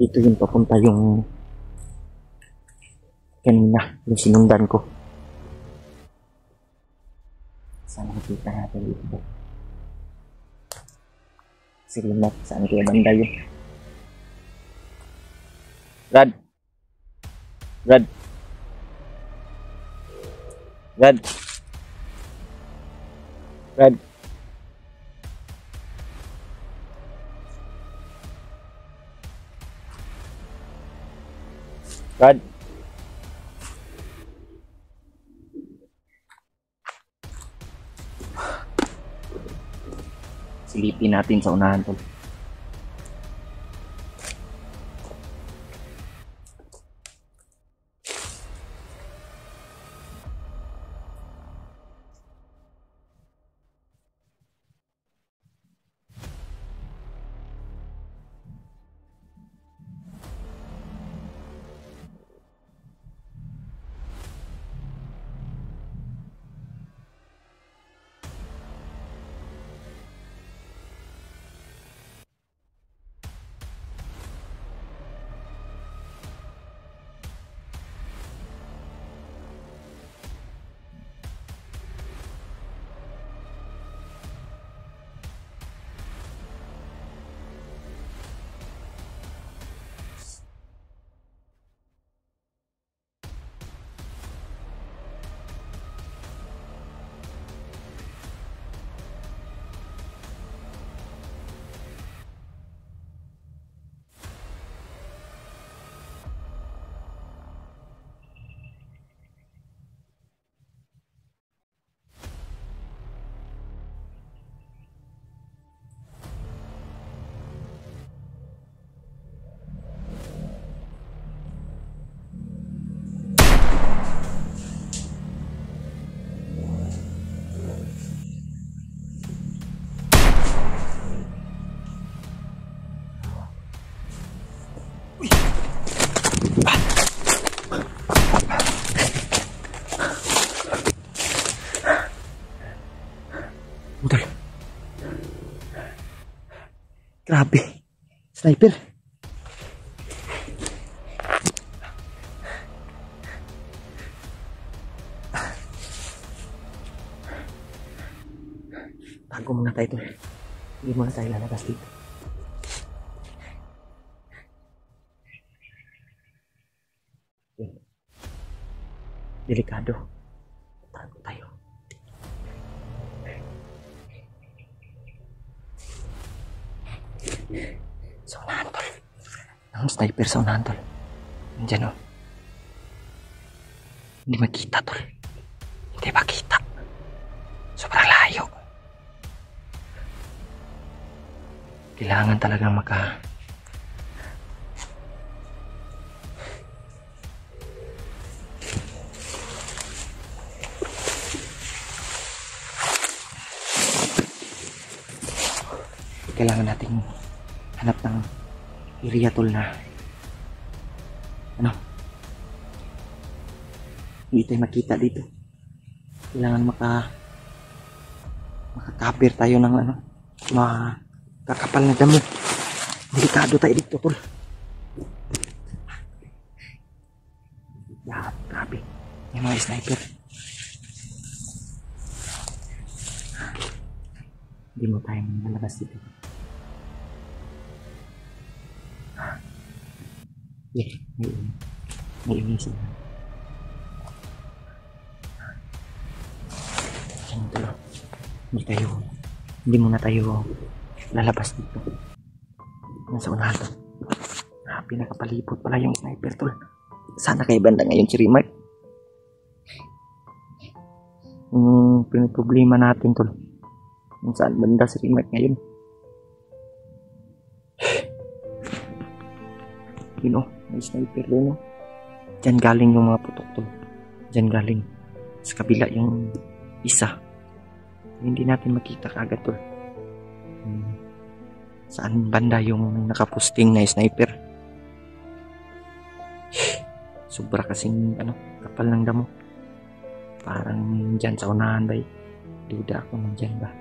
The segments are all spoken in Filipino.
Dito yung papunta yung kanina, yung sinundan ko. Saan nakita natin dito? Sige na, saan kaya banda yun? Rad! Rad! Rad! Rad! Rad! Silipin natin sa unahan to. Udol. Grabe. Sniper. Tago muna tayo tol. Hindi muna tayo lalabas dito. Delikado. Tago tayo. Sa unahan tol. Ang sniper sa unahan tol. Nandiyan o. Hindi makita tol. Hindi makita. Sobrang layo. Kailangan talagang kailangan nating hanap ng area tol na hindi tayo makita dito. Kailangan makakapir tayo ng kakapal na damo. Delikado tayo dito tol. Grabe may mga sniper. Hindi mo tayo malabas dito. May ingay sila. Hindi muna tayo lalabas dito. Nasa unahan to. Pinakapalipot pala yung sniper tol. Sana kay banda ngayon si Rimark. Pinoproblema natin tol. Kung saan banda si Rimark ngayon. Yun o, may sniper doon o. Diyan galing yung mga putok tol. Diyan galing. Sa kabila yung isa. Hindi natin makita kaagad tol. Saan banda yung nakapusting na sniper. Sobra kasing kapal ng damo. Parang dyan sa unahan ba. Duda ako nandyan ba.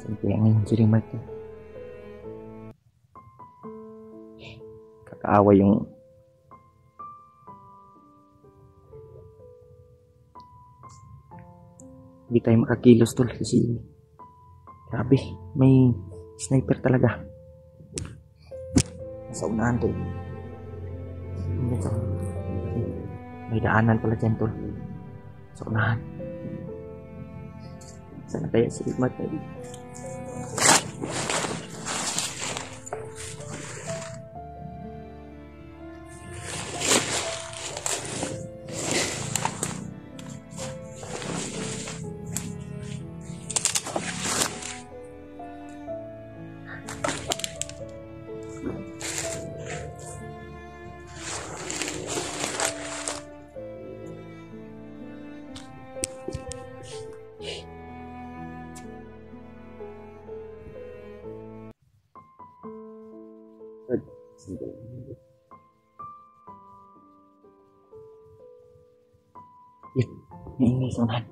Saan kaya ngayon si Remark to? Kakaawa yung hindi tayo makakilos tol kasi grabe, may sniper talaga sa unahan tol. May daanan pala dyan tol sa unahan. Sana kaya si Remark na dito? Yun, may ingay sa unahan.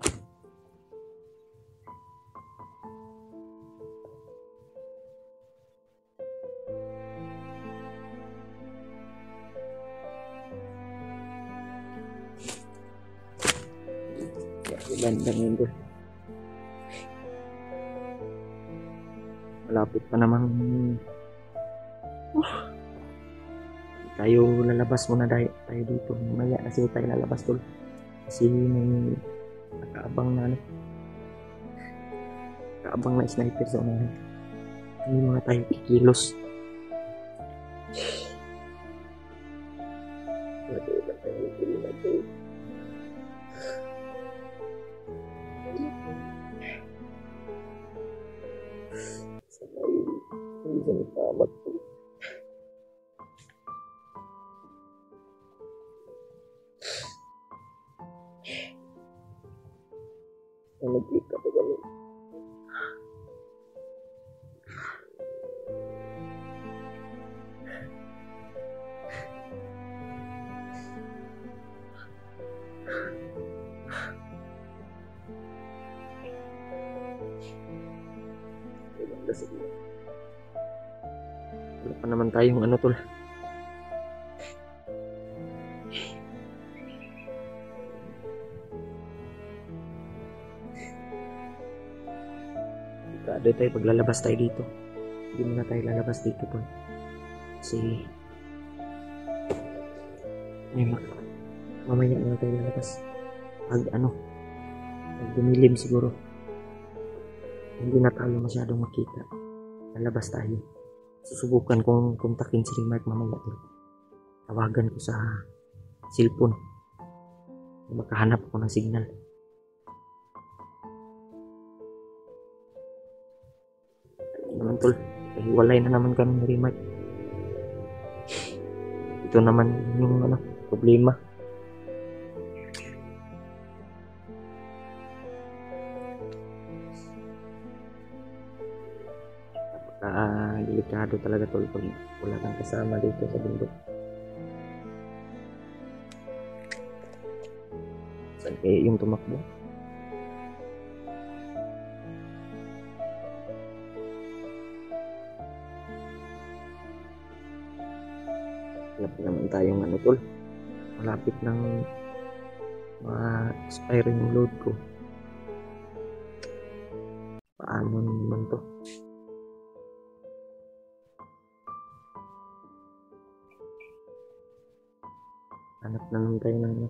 Bandang yun doon. Malapit pa naman. Tayo lalabas muna tayo dito. Mamaya kasi tayo lalabas tol. Kasi may nakaabang na nakaabang na sniper sa unahan. Hindi mga tayo kikilos. Nag-click ako ganun. Wala pa naman tayong ano tol. Kada tayo paglalabas tayo dito. Hindi muna tayo lalabas dito tol. Kasi mamaya na tayo lalabas. Pag dumilim siguro. Hindi na tayo masyadong makita. Lalabas tayo. Susubukan kong kontakin si Remark mamaya tol. Tawagan ko sa cellphone. Makahanap ko ng signal. Naman tol, hiwalay na naman kami ni Remark. Ito naman yung problema. Delikado talaga tol pag wala kang kasama dito sa bundok. Saan kaya yung tumakbo? Malapit naman tayong tol. Malapit nang ma-expire yung load ko. Paano naman to? Hanap na naman tayo ng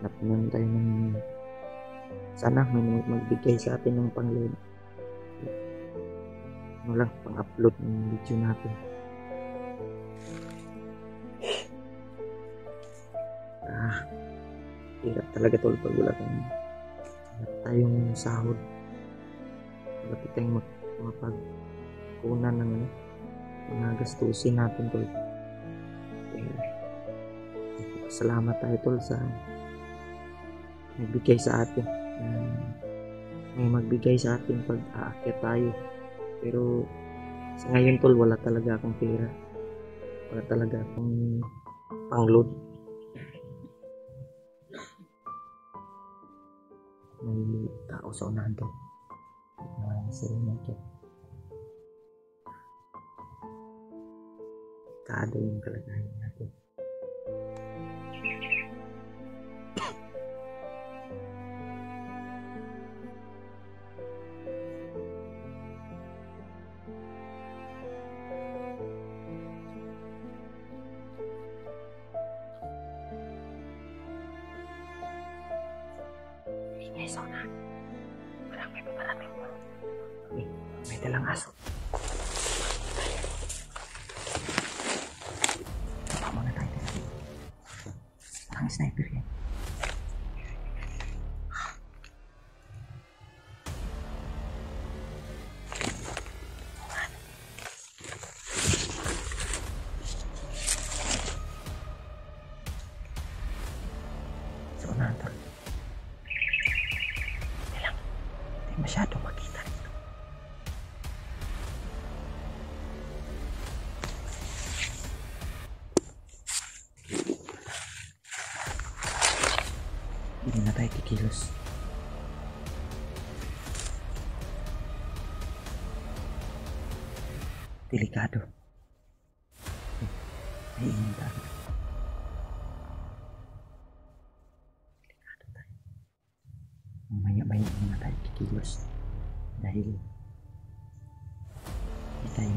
hanap na naman tayo ng sana may magbigay sa atin ng pang-load. Pang-upload ng video natin. Hirap talaga tol pag wala tayong sahod. Wala tayong mapagkunan ng mga gastusin natin tol. Salamat tayo tol sa nagbigay sa atin. May magbigay sa atin pag aakyat tayo. Pero sa ngayon tol, wala talaga akong pera. Wala talaga akong pang-load. May tao sa unahan to. Si Remark. Kado yung kalagayan natin. Ingay sa unahan. Parang may paparating mo. May dalang aso. Ang sniper yan. So, nandun. Hindi lang. Hindi masyado makita dito. Hindi na tayo kikilos. Delikado. Ay, ingin tayo. Delikado tayo. Maya-maya na tayo kikilos. Dahil hindi tayo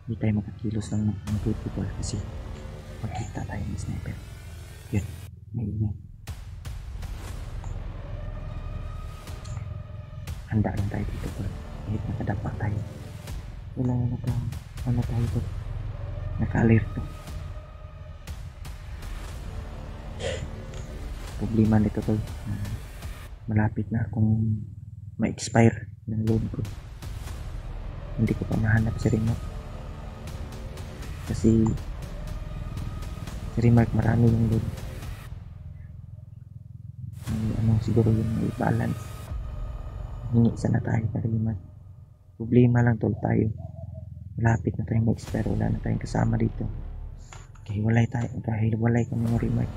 hindi tayo makakilos ng mabuti tol kasi magkita tayo ng sniper. Yun, may ingay. Handa lang tayo dito tol. Kahit nakadapa tayo. Kailangan tayo tol. Naka-alerto. Problema nito tol. Malapit na akong ma-expire ng load ko. Hindi ko pa mahanap si Remark. Kasi si Remark marami yung load. Siguro yung i-balance. Hingi sana tayo kay Remark. Problema lang tol tayo. Malapit na tayong ma-expire. Wala na tayong kasama dito. Kahiwalay kami ng Remark.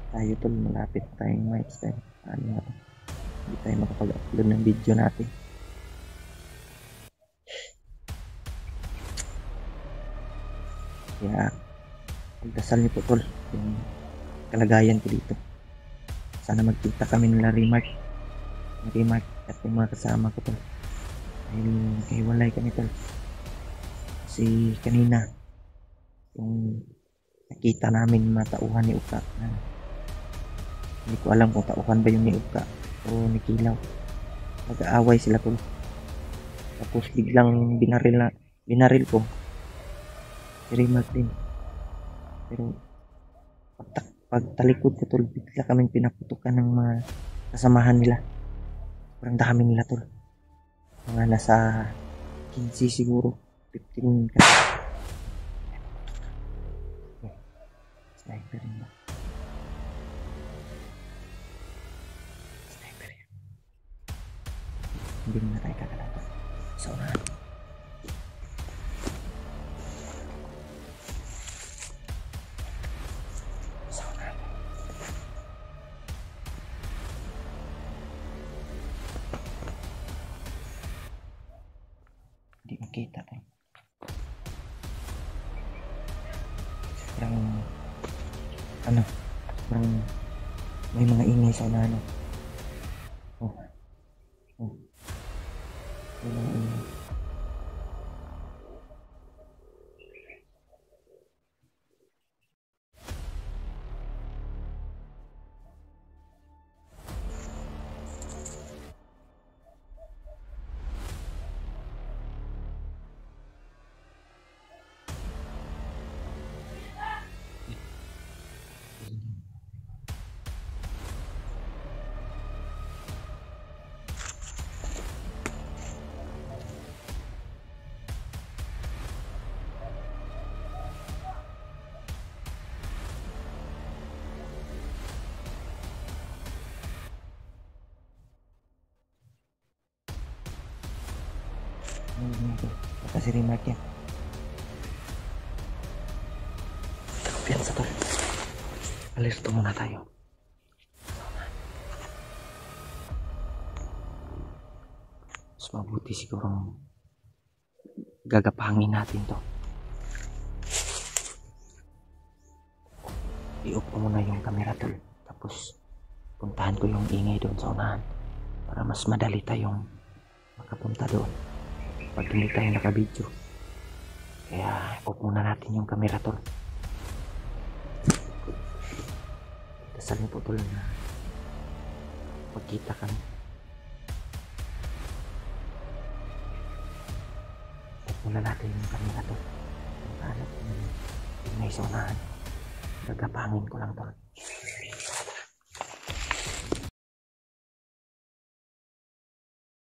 Tayo tol, malapit na tayong ma-expire. Hindi tayo makapag-upload ng video natin. Kaya pagdasal niyo po tol yung kalagayan ko dito. Sana magkita kami nila Remark at yung mga kasama ko tol. Dahil kahiwalay kami tol. Kasi kanina yung nakita namin mga tauhan ni Uka. Hindi ko alam kung tauhan ba yung ni Uka o ni Kilaw. Nag-aaway sila tol. Tapos biglang binaril ko si Remark din. Pero pagtalikod ko tol, bigla kaming pinaputukan ng mga kasamahan nila. Parang dami nila tol. Mga nasa 15 siguro, 15 ka. Sniper yun ba? Sniper yun. Hindi na tayo kakalaban. Sa unahan. Hindi makita tayo. Sobrang may mga ingay sa unahan. May mga ingay. Baka si Remark yan. Alerto muna tayo. Mas mabuti sigurong gagapangin natin to. I-off ko muna yung camera tol. Tapos puntahan ko yung ingay doon sa unahan para mas madali tayong makapunta doon pag hindi tayo nakabidyo. Kaya off muna natin yung camera tol. Dasalin po tol na magkita kami. Off muna natin yung camera tol. Puntahan natin yung ingay sa unahan. Gagapangin ko lang tol.